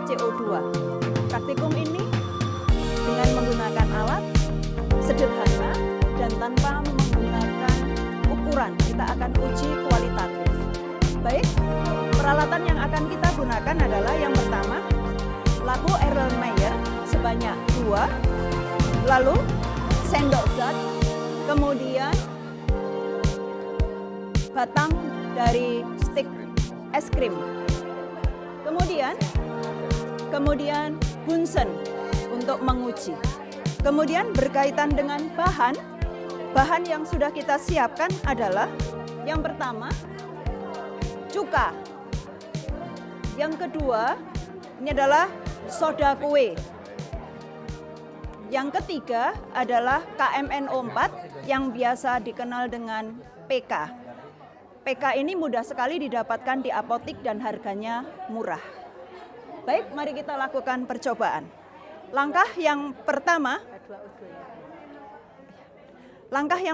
CO2. Praktikum ini dengan menggunakan alat sederhana dan tanpa menggunakan ukuran, kita akan uji kualitatif. Baik, peralatan yang akan kita gunakan adalah yang pertama, lampu Erlenmeyer sebanyak 2, lalu sendok zat, kemudian batang dari stik es krim, kemudian Bunsen untuk menguji. Kemudian berkaitan dengan bahan yang sudah kita siapkan adalah yang pertama cuka, yang kedua ini adalah soda kue, yang ketiga adalah KMNO4 yang biasa dikenal dengan PK. PK ini mudah sekali didapatkan di apotik dan harganya murah. Baik, mari kita lakukan percobaan. Langkah yang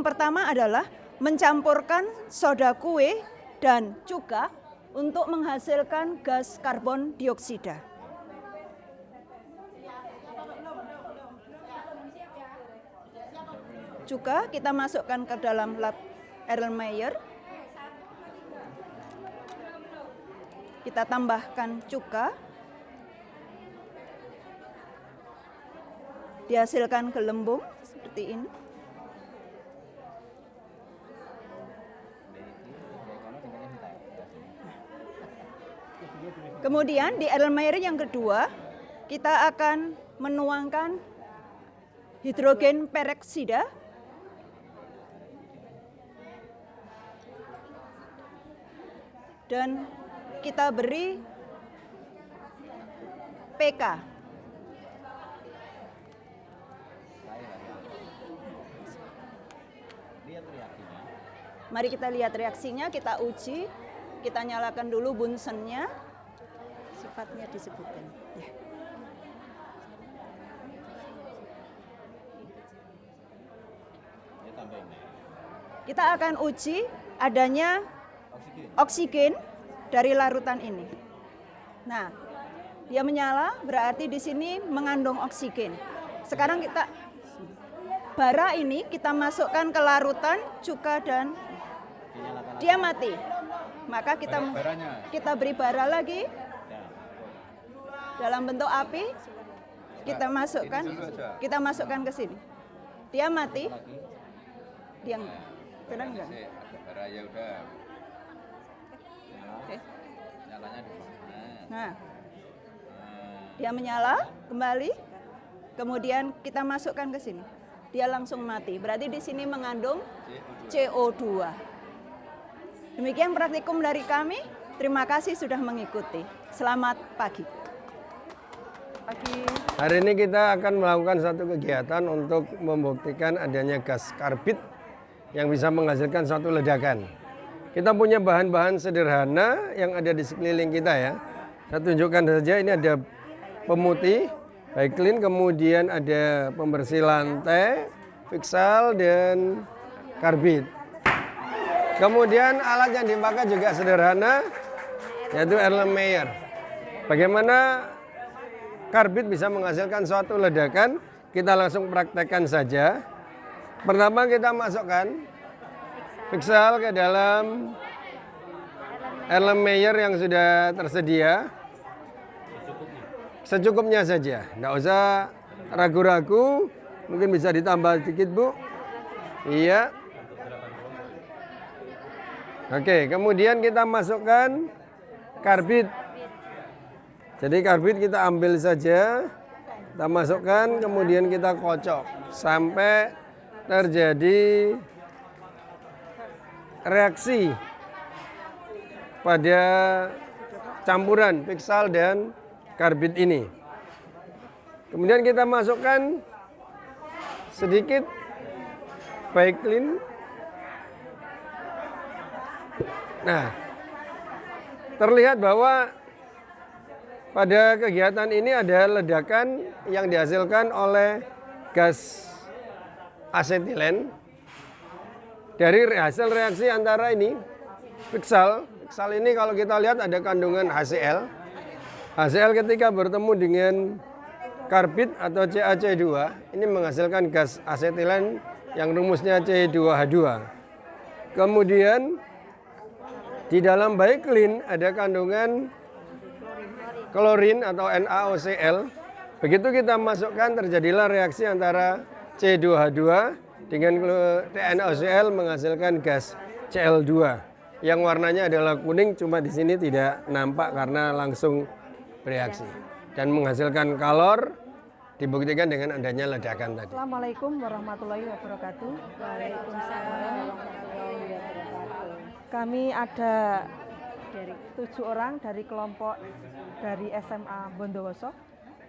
pertama adalah mencampurkan soda kue dan cuka untuk menghasilkan gas karbon dioksida. Cuka kita masukkan ke dalam lab Erlenmeyer. Kita tambahkan cuka. Dihasilkan gelembung seperti ini. Kemudian di Erlenmeyer yang kedua, kita akan menuangkan hidrogen peroksida dan kita beri PK. Mari kita lihat reaksinya, kita uji, kita nyalakan dulu Bunsennya, sifatnya disebutkan. Ya. Kita akan uji adanya oksigen dari larutan ini. Nah, dia menyala berarti di sini mengandung oksigen. Sekarang bara ini kita masukkan ke larutan cuka dan dia mati. Maka kita beri bara lagi dalam bentuk api. Kita masukkan ke sini. Dia mati. Dia terang enggak? Oke. Nah, dia menyala kembali. Kemudian kita masukkan ke sini. Dia langsung mati. Berarti di sini mengandung CO2. Demikian praktikum dari kami. Terima kasih sudah mengikuti. Selamat pagi. Hari ini kita akan melakukan satu kegiatan untuk membuktikan adanya gas karbit yang bisa menghasilkan suatu ledakan. Kita punya bahan-bahan sederhana yang ada di sekeliling kita ya. Saya tunjukkan saja, ini ada pemutih, Baiklin, kemudian ada pembersih lantai, Fixal, dan karbit. Kemudian alat yang dipakai juga sederhana, yaitu Erlenmeyer. Bagaimana karbit bisa menghasilkan suatu ledakan, kita langsung praktekkan saja. Pertama kita masukkan Fixal ke dalam Erlenmeyer yang sudah tersedia. Secukupnya saja, tidak usah ragu-ragu, mungkin bisa ditambah sedikit Bu. Iya. Oke, kemudian kita masukkan karbit. Jadi karbit kita ambil saja, kita masukkan, kemudian kita kocok sampai terjadi reaksi pada campuran Fixal dan karbit ini. Kemudian kita masukkan sedikit Baiklin. Nah, terlihat bahwa pada kegiatan ini ada ledakan yang dihasilkan oleh gas asetilen dari hasil reaksi antara ini Fixal. Fixal ini kalau kita lihat ada kandungan HCl. HCl ketika bertemu dengan karbit atau CaC2 ini menghasilkan gas asetilen yang rumusnya C2H2. Kemudian di dalam baiklin ada kandungan klorin atau NaOCl. Begitu kita masukkan terjadilah reaksi antara C2H2 dengan NaOCl menghasilkan gas Cl2 yang warnanya adalah kuning, cuma di sini tidak nampak karena langsung bereaksi dan menghasilkan kalor, dibuktikan dengan adanya ledakan tadi. Assalamualaikum warahmatullahi wabarakatuh. Waalaikumsalam warahmatullahi wabarakatuh. Kami ada 7 orang dari kelompok dari SMA Bondowoso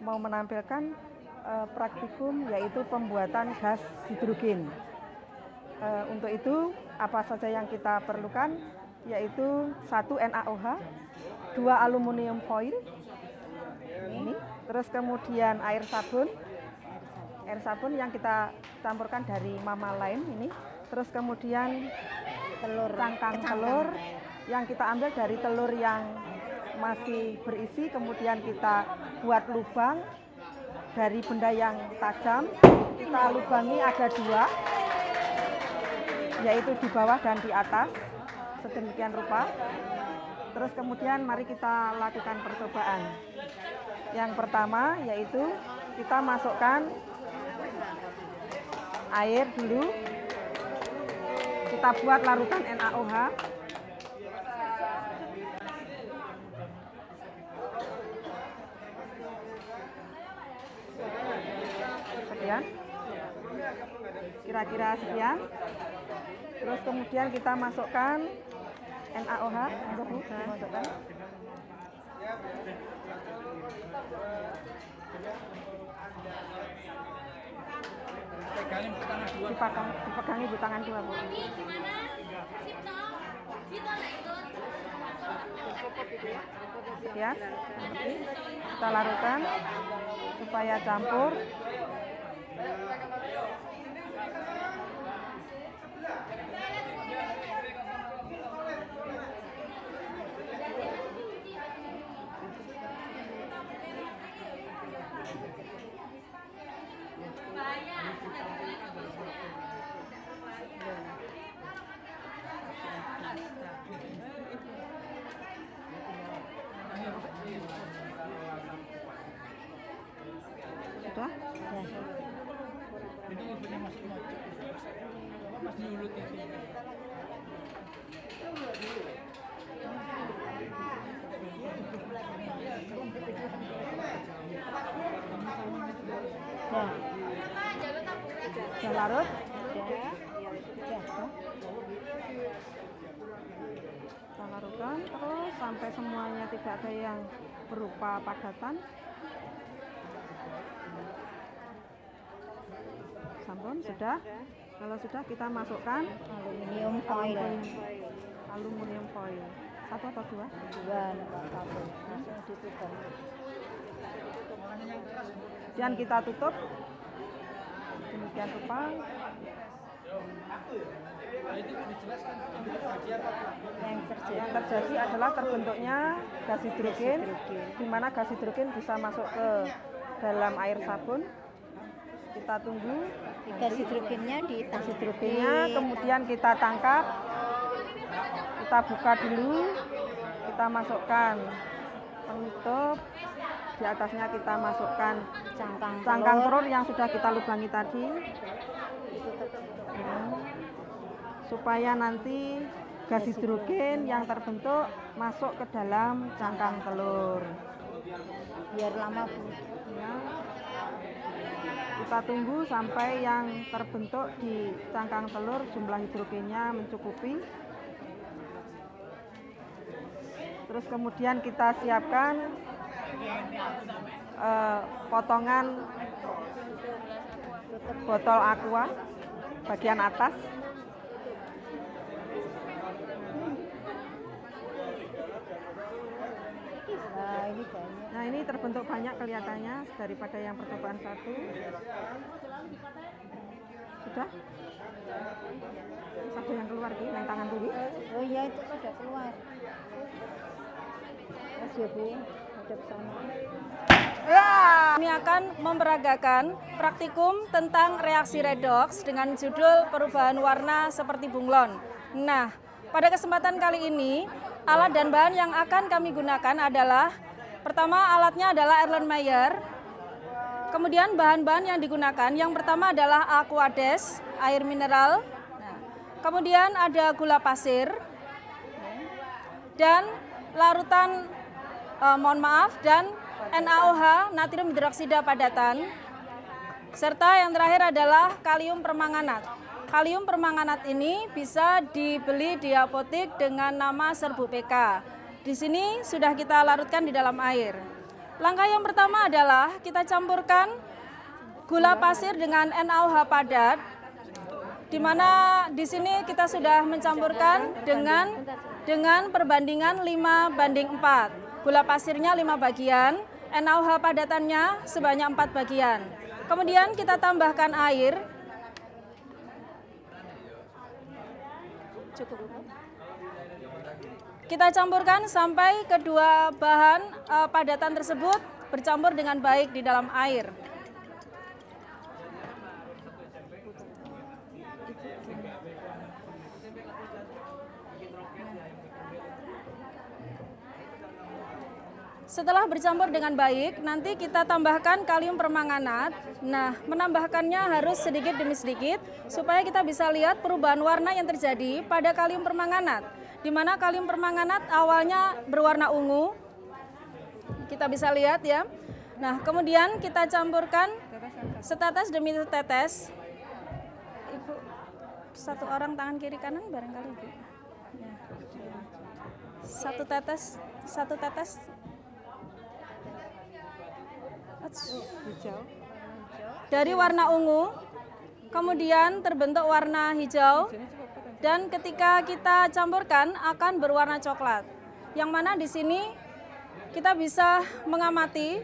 mau menampilkan praktikum yaitu pembuatan gas hidrogen. Untuk itu apa saja yang kita perlukan yaitu 1 NaOH, 2 aluminium foil, ini, terus kemudian air sabun yang kita campurkan dari Mama Lime ini, terus kemudian cangkang telur yang kita ambil dari telur yang masih berisi, kemudian kita buat lubang dari benda yang tajam, kita lubangi ada 2, yaitu di bawah dan di atas, sedemikian rupa. Terus kemudian mari kita lakukan percobaan. Yang pertama yaitu kita masukkan air dulu, kita buat larutan NaOH. Sekian, kira-kira sekian. Terus kemudian kita masukkan NaOH, masukkan. Dipegangi di tangan 2, Bu. Sekian, kita larutkan supaya campur. Sudah? Sudah larut? Kita larutkan terus sampai semuanya tidak ada yang berupa padatan. Sampun, sudah. Kalau sudah kita masukkan Aluminium foil. aluminium foil. 1 atau 2? 2 satu. Langsung ditutup. Kemudian kita tutup. Demikian rupa. Yang terjadi adalah terbentuknya gas hidrogen, di mana gas hidrogen bisa masuk ke dalam air sabun. Kita tunggu Gas hidrogennya gas hidrogennya, kemudian kita tangkap, kita buka dulu, kita masukkan penutup, di atasnya kita masukkan cangkang telur yang sudah kita lubangi tadi, supaya nanti gas hidrogen yang terbentuk masuk ke dalam cangkang telur. biar lama, Bu. Ya. Kita tunggu sampai yang terbentuk di cangkang telur jumlah hidrogennya mencukupi. Terus kemudian kita siapkan potongan botol aqua bagian atas. Ini banyak. Nah, ini terbentuk banyak kelihatannya daripada yang percobaan 1. Sudah? Terus ada yang keluar di yang tangan dulu. Oh iya, itu sudah keluar. Mas ya, Bu. hadap sana. Kami akan memperagakan praktikum tentang reaksi redoks dengan judul perubahan warna seperti bunglon. Nah, pada kesempatan kali ini, alat dan bahan yang akan kami gunakan adalah, pertama alatnya adalah Erlenmeyer. Kemudian bahan-bahan yang digunakan, yang pertama adalah Aquades, air mineral. Nah, kemudian ada gula pasir dan larutan, dan NaOH, natrium hidroksida padatan. Serta yang terakhir adalah kalium permanganat. Kalium permanganat ini bisa dibeli di apotek dengan nama serbuk PK. Di sini sudah kita larutkan di dalam air. Langkah yang pertama adalah kita campurkan gula pasir dengan NaOH padat, di mana di sini kita sudah mencampurkan dengan perbandingan 5:4. Gula pasirnya 5 bagian, NaOH padatannya sebanyak 4 bagian. Kemudian kita tambahkan air. Cukup. Kita campurkan sampai kedua bahan padatan tersebut bercampur dengan baik di dalam air. Setelah bercampur dengan baik, nanti kita tambahkan kalium permanganat. Nah, menambahkannya harus sedikit demi sedikit supaya kita bisa lihat perubahan warna yang terjadi pada kalium permanganat. Di mana kalium permanganat awalnya berwarna ungu. Kita bisa lihat ya. Nah, kemudian kita campurkan setetes demi setetes. Ibu, satu orang tangan kiri kanan barangkali Ibu. Ya. Satu tetes. Dari warna ungu, kemudian terbentuk warna hijau, dan ketika kita campurkan akan berwarna coklat. Yang mana di sini kita bisa mengamati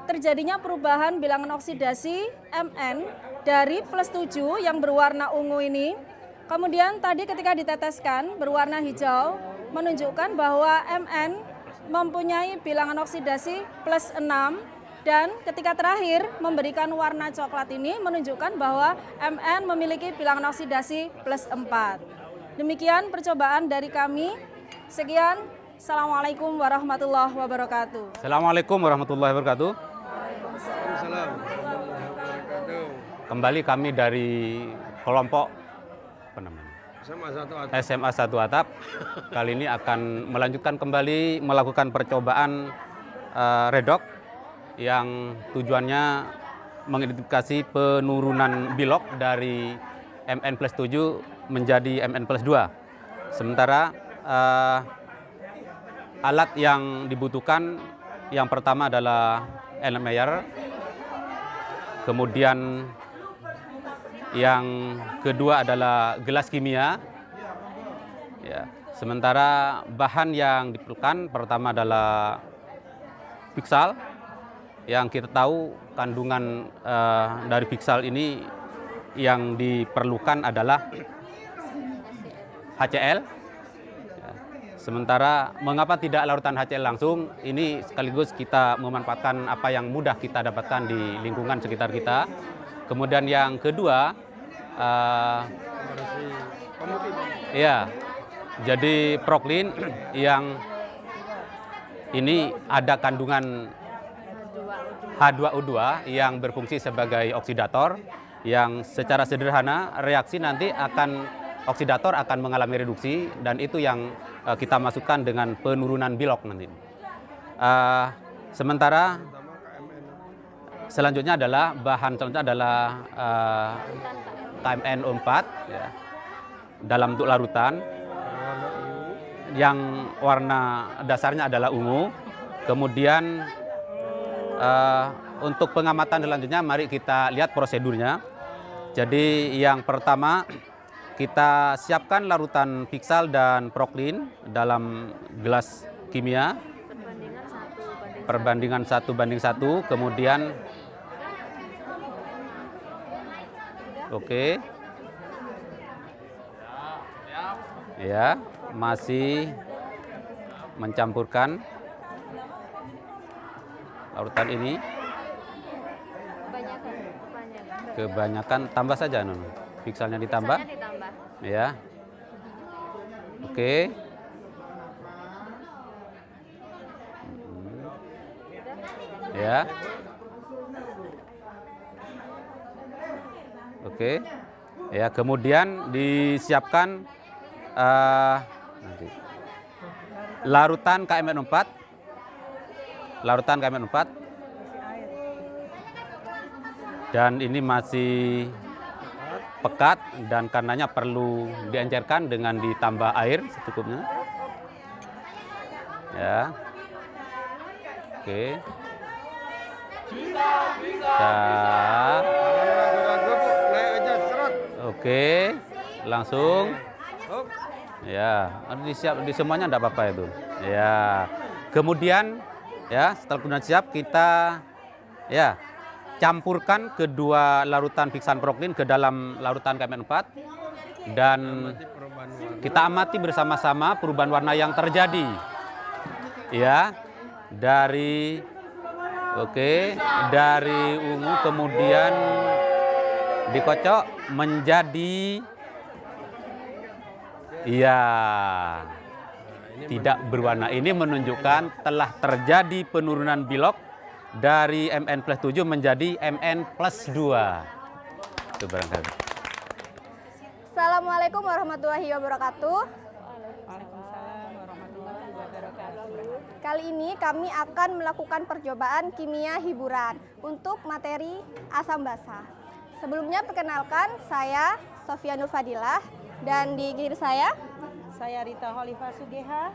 terjadinya perubahan bilangan oksidasi Mn dari +7 yang berwarna ungu ini. Kemudian tadi ketika diteteskan berwarna hijau menunjukkan bahwa Mn mempunyai bilangan oksidasi +6. Dan ketika terakhir memberikan warna coklat ini menunjukkan bahwa Mn memiliki bilangan oksidasi +4. Demikian percobaan dari kami. Sekian. Assalamualaikum warahmatullahi wabarakatuh. Assalamualaikum warahmatullahi wabarakatuh. Kembali kami dari kelompok SMA 1 Atap. Kali ini akan melanjutkan kembali melakukan percobaan redok yang tujuannya mengidentifikasi penurunan bilok dari Mn+7 menjadi Mn+2. Sementara alat yang dibutuhkan yang pertama adalah Erlenmeyer, kemudian yang kedua adalah gelas kimia. Ya, sementara bahan yang diperlukan pertama adalah piksal. Yang kita tahu kandungan dari piksal ini yang diperlukan adalah HCl. Sementara mengapa tidak larutan HCl langsung? Ini sekaligus kita memanfaatkan apa yang mudah kita dapatkan di lingkungan sekitar kita. Kemudian yang kedua, jadi proklin yang ini ada kandungan H2O2 yang berfungsi sebagai oksidator, yang secara sederhana reaksi nanti oksidator akan mengalami reduksi, dan itu yang kita masukkan dengan penurunan bilok nanti. Sementara selanjutnya adalah KMNO4 ya, dalam bentuk larutan yang warna dasarnya adalah ungu. Kemudian untuk pengamatan selanjutnya mari kita lihat prosedurnya. Jadi yang pertama kita siapkan larutan piksal dan proklin dalam gelas kimia. Perbandingan 1:1, kemudian oke. Ya, masih mencampurkan. larutan ini. Kebanyakan tambah saja, Nun. Pikselnya ditambah. Ya. Oke. Ya. Oke. Ya, kemudian disiapkan nanti larutan KMN4. Larutan KMN4. Dan ini masih pekat dan karenanya perlu diencerkan dengan ditambah air secukupnya. Ya. Oke. Naik aja, serot. Oke, langsung. Ya, disiap di semuanya enggak apa-apa itu. Ya. Kemudian ya, setelah kemudian siap kita ya campurkan kedua larutan Bixanproklin ke dalam larutan KMN4 dan kita amati bersama-sama perubahan warna yang terjadi. Ya, dari dari ungu kemudian dikocok menjadi tidak berwarna. Ini menunjukkan telah terjadi penurunan bilok dari Mn+7 menjadi Mn+2. Itu barangkali. Assalamualaikum warahmatullahi wabarakatuh. Kali ini kami akan melakukan percobaan kimia hiburan untuk materi asam basa. Sebelumnya perkenalkan, saya Sofia Nur Fadilah dan di kiri saya Rita Holifah Sugeha.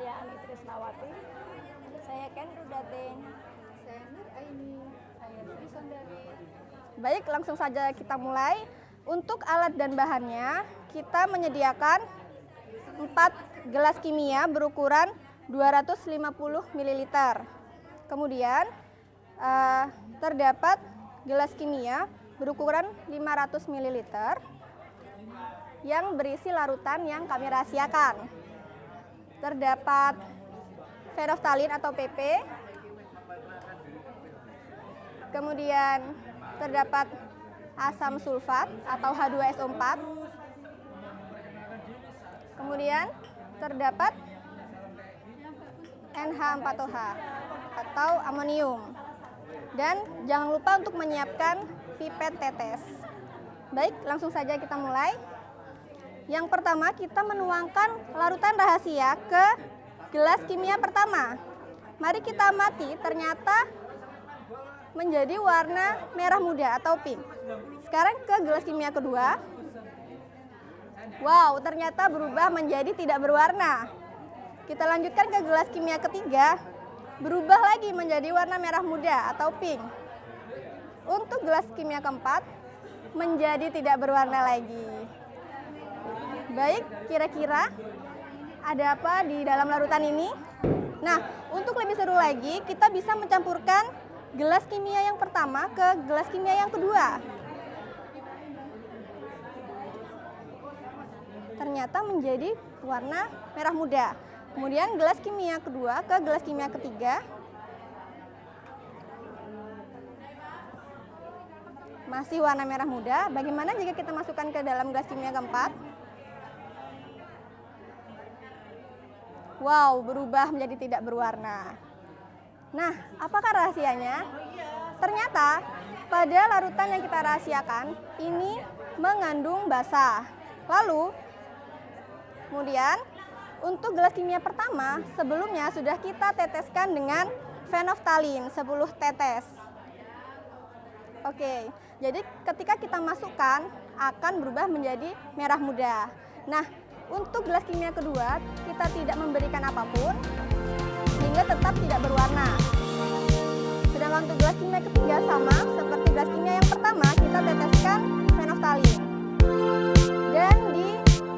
saya Ani Trisnawati, saya Ken Rudatin, saya Nur Aini, saya Sri Sondari. Baik, langsung saja kita mulai. Untuk alat dan bahannya, kita menyediakan 4 gelas kimia berukuran 250 ml. Kemudian terdapat gelas kimia berukuran 500 ml yang berisi larutan yang kami rahasiakan. Terdapat fenolftalin atau PP. Kemudian terdapat asam sulfat atau H2SO4. Kemudian terdapat NH4OH atau amonium. Dan jangan lupa untuk menyiapkan pipet tetes. Baik, langsung saja kita mulai. Yang pertama, kita menuangkan larutan rahasia ke gelas kimia pertama. Mari kita amati, ternyata menjadi warna merah muda atau pink. Sekarang ke gelas kimia kedua. Wow, ternyata berubah menjadi tidak berwarna. Kita lanjutkan ke gelas kimia ketiga, berubah lagi menjadi warna merah muda atau pink. Untuk gelas kimia keempat, menjadi tidak berwarna lagi. Baik, kira-kira ada apa di dalam larutan ini? Nah, untuk lebih seru lagi, kita bisa mencampurkan gelas kimia yang pertama ke gelas kimia yang kedua. Ternyata menjadi warna merah muda. Kemudian gelas kimia kedua ke gelas kimia ketiga. Masih warna merah muda. Bagaimana jika kita masukkan ke dalam gelas kimia keempat? Wow, berubah menjadi tidak berwarna. Nah, apakah rahasianya? Ternyata pada larutan yang kita rahasiakan ini mengandung basa. Lalu, kemudian untuk gelas kimia pertama, sebelumnya sudah kita teteskan dengan fenolftalin 10 tetes. Oke, jadi ketika kita masukkan akan berubah menjadi merah muda. Nah, untuk gelas kimia kedua, kita tidak memberikan apapun sehingga tetap tidak berwarna. Sedangkan untuk gelas kimia ketiga sama seperti gelas kimia yang pertama, kita teteskan fenolftalin. Dan di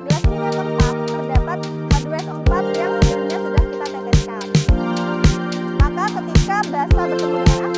gelas kimia keempat terdapat H2SO4 yang sebelumnya sudah kita teteskan. Maka ketika basa bertemu dengan